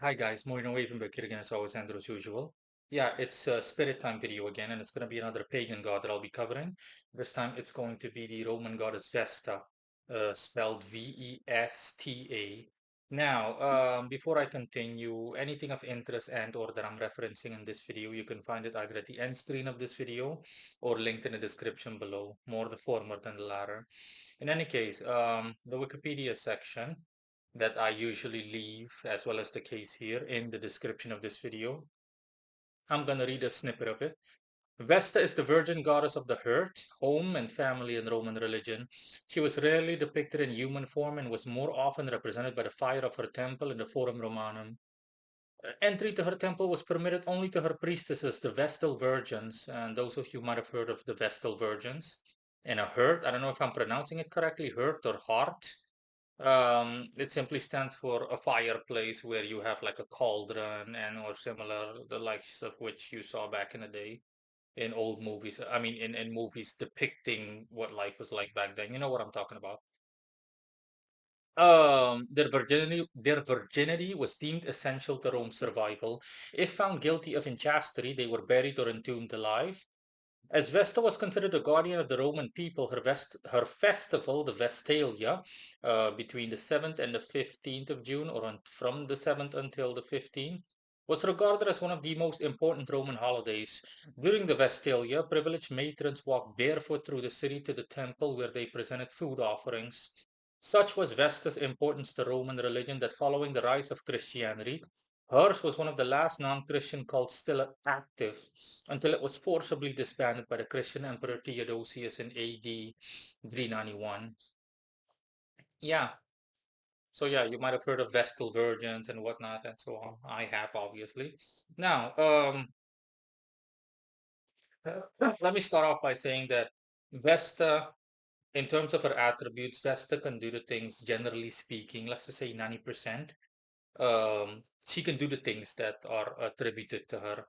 Hi guys, Moin away from Bakir again as always, Andrew as usual. Yeah, it's a spirit time video again, and it's going to be another pagan god that I'll be covering. This time it's going to be the Roman goddess Vesta, spelled Vesta. Now, before I continue, anything of interest and or that I'm referencing in this video, you can find it either at the end screen of this video or linked in the description below, more the former than the latter. In any case, the Wikipedia section that I usually leave, as well as the case here in the description of this video, I'm going to read a snippet of it. Vesta is the virgin goddess of the hearth, home, and family in Roman religion. She was rarely depicted in human form and was more often represented by the fire of her temple in the Forum Romanum. Entry to her temple was permitted only to her priestesses, the Vestal Virgins, and those of you might have heard of the Vestal Virgins. And a hearth, I don't know if I'm pronouncing it correctly, hearth or heart. It simply stands for a fireplace where you have like a cauldron and or similar, the likes of which you saw back in the day in old movies. I mean, in movies depicting what life was like back then. You know what I'm talking about. Their virginity was deemed essential to Rome's survival. If found guilty of inchastity, they were buried or entombed alive. As Vesta was considered the guardian of the Roman people, her festival, the Vestalia, between the 7th and the 15th of June, or from the 7th until the 15th, was regarded as one of the most important Roman holidays. During the Vestalia, privileged matrons walked barefoot through the city to the temple where they presented food offerings. Such was Vesta's importance to Roman religion that following the rise of Christianity, hers was one of the last non-Christian cults still active until it was forcibly disbanded by the Christian Emperor Theodosius in AD 391. Yeah, so yeah, you might have heard of Vestal Virgins and whatnot and so on. I have, obviously. Now, let me start off by saying that Vesta, in terms of her attributes, Vesta can do the things, generally speaking, let's just say 90%. She can do the things that are attributed to her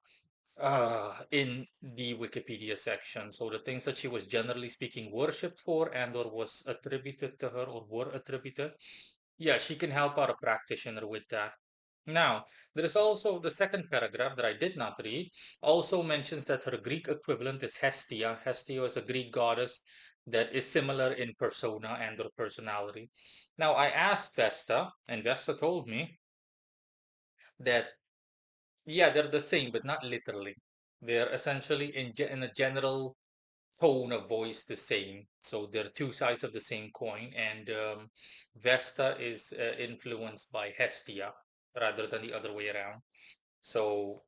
in the Wikipedia section. So the things that she was generally speaking worshipped for and or was attributed to her or were attributed, yeah, she can help out a practitioner with that. Now, there is also the second paragraph that I did not read, also mentions that her Greek equivalent is Hestia. Hestia is a Greek goddess that is similar in persona and or personality. Now, I asked Vesta, and Vesta told me that yeah, they're the same, but not literally. They're essentially in a general tone of voice the same. So they're two sides of the same coin, and Vesta is influenced by Hestia rather than the other way around. So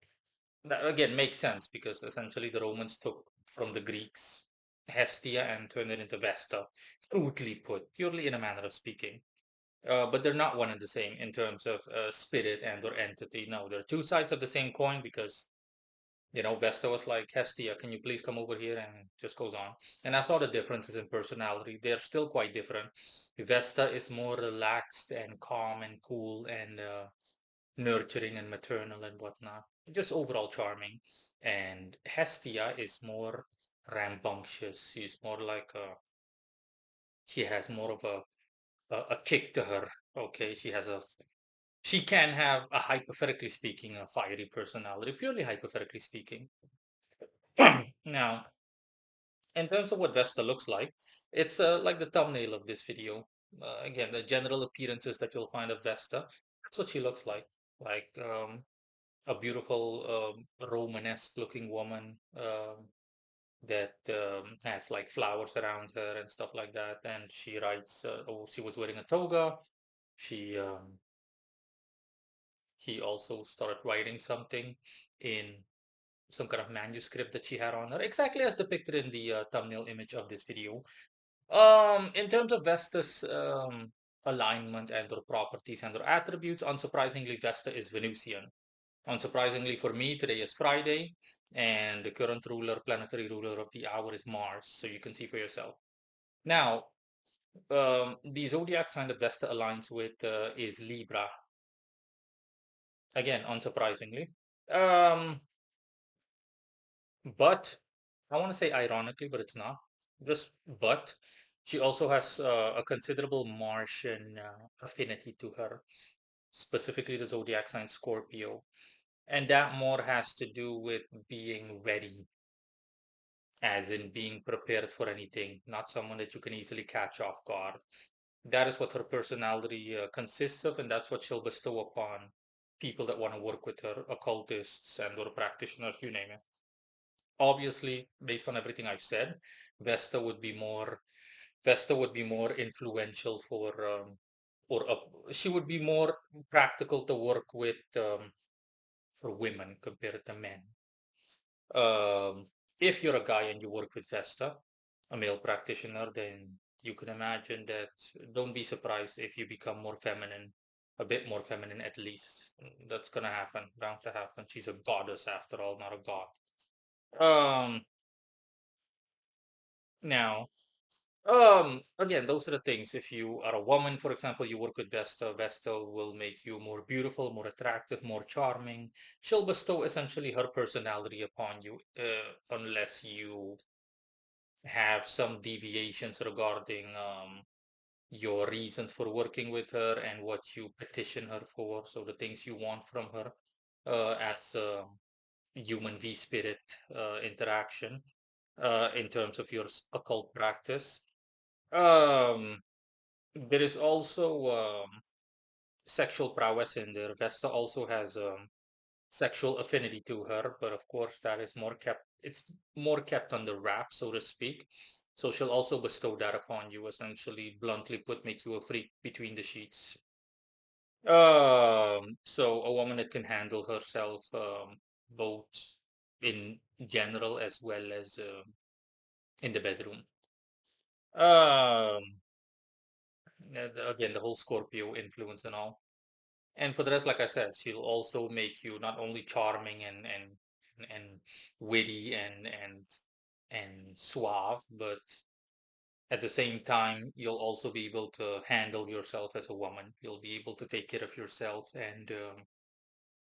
that again makes sense because essentially the Romans took from the Greeks Hestia and turned it into Vesta, crudely put, purely in a manner of speaking. But they're not one and the same in terms of spirit and or entity. No, they're two sides of the same coin because Vesta was like, Hestia, can you please come over here? And just goes on. And I saw the differences in personality. They're still quite different. Vesta is more relaxed and calm and cool and nurturing and maternal and whatnot. Just overall charming. And Hestia is more rambunctious. She's more like she has more of a kick to her. Okay, she can have a hypothetically speaking a fiery personality, purely hypothetically speaking. Now, in terms of what Vesta looks like, it's like the thumbnail of this video. Again, the general appearances that you'll find of Vesta. That's what she looks like. Like a beautiful Romanesque looking woman that has like flowers around her and stuff like that. And she writes, oh, she was wearing a toga. She he also started writing something in some kind of manuscript that she had on her, exactly as depicted in the thumbnail image of this video. In terms of Vesta's alignment and her properties and her attributes, unsurprisingly, Vesta is Venusian. Unsurprisingly for me, today is Friday, and the current ruler, planetary ruler of the hour is Mars, so you can see for yourself. Now, the zodiac sign that Vesta aligns with is Libra. Again, unsurprisingly. Um, But I want to say ironically, but it's not. Just but she also has a considerable Martian affinity to her. specifically the zodiac sign Scorpio. And that more has to do with being ready, as in being prepared for anything, not someone that you can easily catch off guard. That is what her personality consists of, and that's what she'll bestow upon people that want to work with her, occultists and or practitioners, you name it. Obviously, based on everything I've said, Vesta would be more Vesta would be more influential or she would be more practical to work with for women compared to men. Um, if you're a guy and you work with Vesta, a male practitioner, then you can imagine that don't be surprised if you become more feminine, a bit more feminine at least. That's gonna happen, bound to happen. She's a goddess after all, not a god. Um, now, again, those are the things. If you are a woman, for example, you work with Vesta, Vesta will make you more beautiful, more attractive, more charming. She'll bestow essentially her personality upon you, unless you have some deviations regarding your reasons for working with her and what you petition her for. So the things you want from her as a human V spirit interaction in terms of your occult practice. Um, there is also sexual prowess in there. Vesta also has sexual affinity to her, but of course that is more kept. It's more kept under wraps, so to speak. So she'll also bestow that upon you, essentially, bluntly put, make you a freak between the sheets. So a woman that can handle herself, both in general as well as in the bedroom. Um, again, the whole Scorpio influence and all. And for the rest, like I said, she'll also make you not only charming and witty and suave, but at the same time, you'll also be able to handle yourself as a woman. You'll be able to take care of yourself and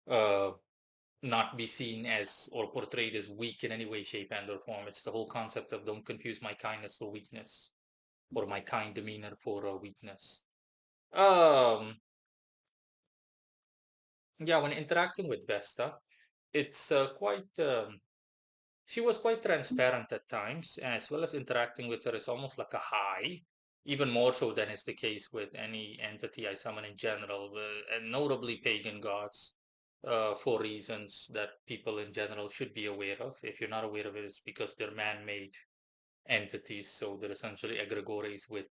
uh, not be seen as or portrayed as weak in any way, shape, and or form. It's the whole concept of don't confuse my kindness for weakness or my kind demeanor for weakness. Um, yeah, when interacting with Vesta, it's she was quite transparent at times, as well as interacting with her is almost like a high, even more so than is the case with any entity I summon in general, and notably pagan gods, for reasons that people in general should be aware of. If you're not aware of it, it's because they're man-made entities, so they're essentially egregores with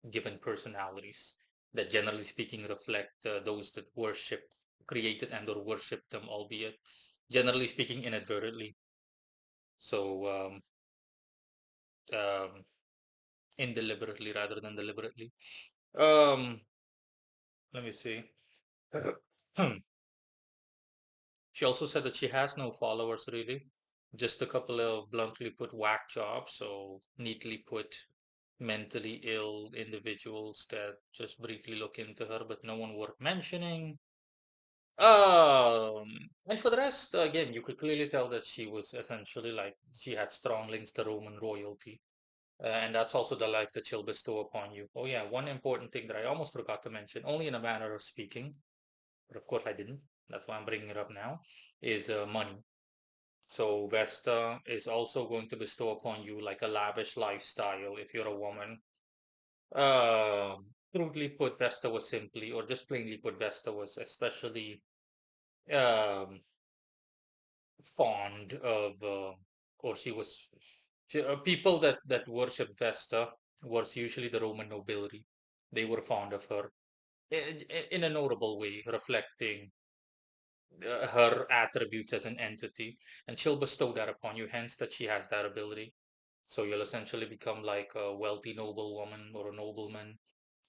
given personalities that, generally speaking, reflect those that worship, created and or worship them, albeit generally speaking inadvertently. So um, indeliberately rather than deliberately. Um, let me see. She also said that she has no followers really, just a couple of bluntly put whack jobs. So neatly put, mentally ill individuals that just briefly look into her, but no one worth mentioning. And for the rest, again, you could clearly tell that she was essentially like she had strong links to Roman royalty. And that's also the life that she'll bestow upon you. Oh, yeah, one important thing that I almost forgot to mention, only in a manner of speaking, but of course I didn't. That's why I'm bringing it up now, is money. So Vesta is also going to bestow upon you like a lavish lifestyle if you're a woman. Crudely put, Vesta was simply, or just plainly put, Vesta was especially um, fond of, or people that worship Vesta was usually the Roman nobility. They were fond of her in a notable way, reflecting her attributes as an entity, and she'll bestow that upon you. Hence, that she has that ability. So you'll essentially become like a wealthy noblewoman or a nobleman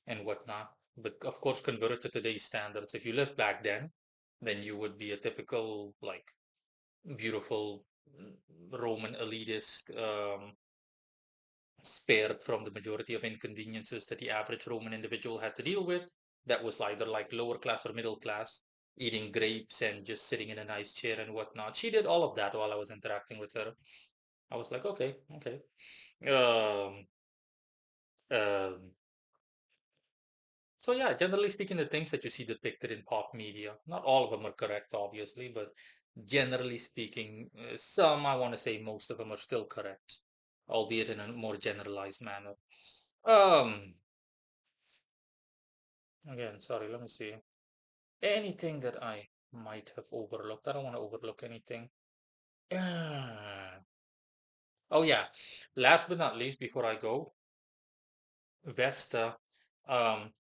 and whatnot. But of course, converted to today's standards, if you lived back then you would be a typical like beautiful Roman elitist, spared from the majority of inconveniences that the average Roman individual had to deal with. That was either like lower class or middle class, eating grapes and just sitting in a nice chair and whatnot. She did all of that while I was interacting with her. I was like, okay, okay. Um, um, So yeah, generally speaking, the things that you see depicted in pop media, not all of them are correct, obviously, but generally speaking, some, I want to say most of them are still correct, albeit in a more generalized manner. Um, Again, sorry, let me see. Anything that I might have overlooked. I don't want to overlook anything. Uh, oh yeah, last but not least, before I go, Vesta,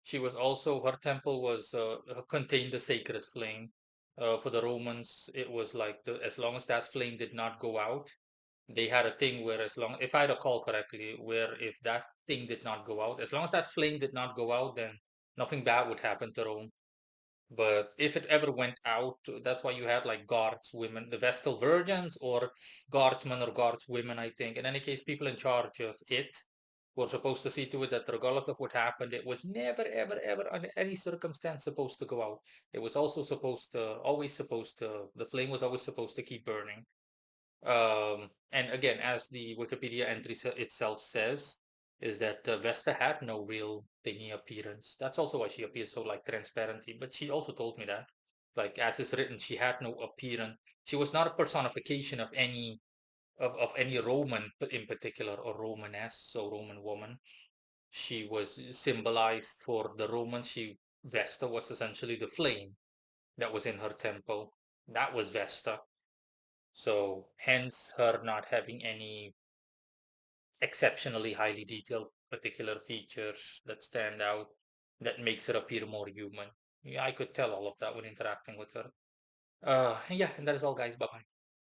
she was also her temple was contained the sacred flame. For the Romans, it was like as long as that flame did not go out, they had a thing where as long, if I recall correctly, where if that thing did not go out, as long as that flame did not go out, then nothing bad would happen to Rome. But if it ever went out, that's why you had like guards, women, the Vestal Virgins, or guardsmen or guardswomen, I think. In any case, people in charge of it were supposed to see to it that regardless of what happened, it was never, ever, ever, under any circumstance supposed to go out. It was also supposed to, always supposed to, the flame was always supposed to keep burning. And again, as the Wikipedia entry itself says, is that Vesta had no real thingy appearance. That's also why she appears so like transparency. But she also told me that, like as is written, she had no appearance. She was not a personification of any of any Roman in particular or Romaness, so Roman woman. She was symbolized for the Romans. Vesta was essentially the flame that was in her temple. That was Vesta. So hence her not having any exceptionally highly detailed particular features that stand out that makes her appear more human. Yeah, I could tell all of that when interacting with her. Yeah, and that is all, guys. Bye bye.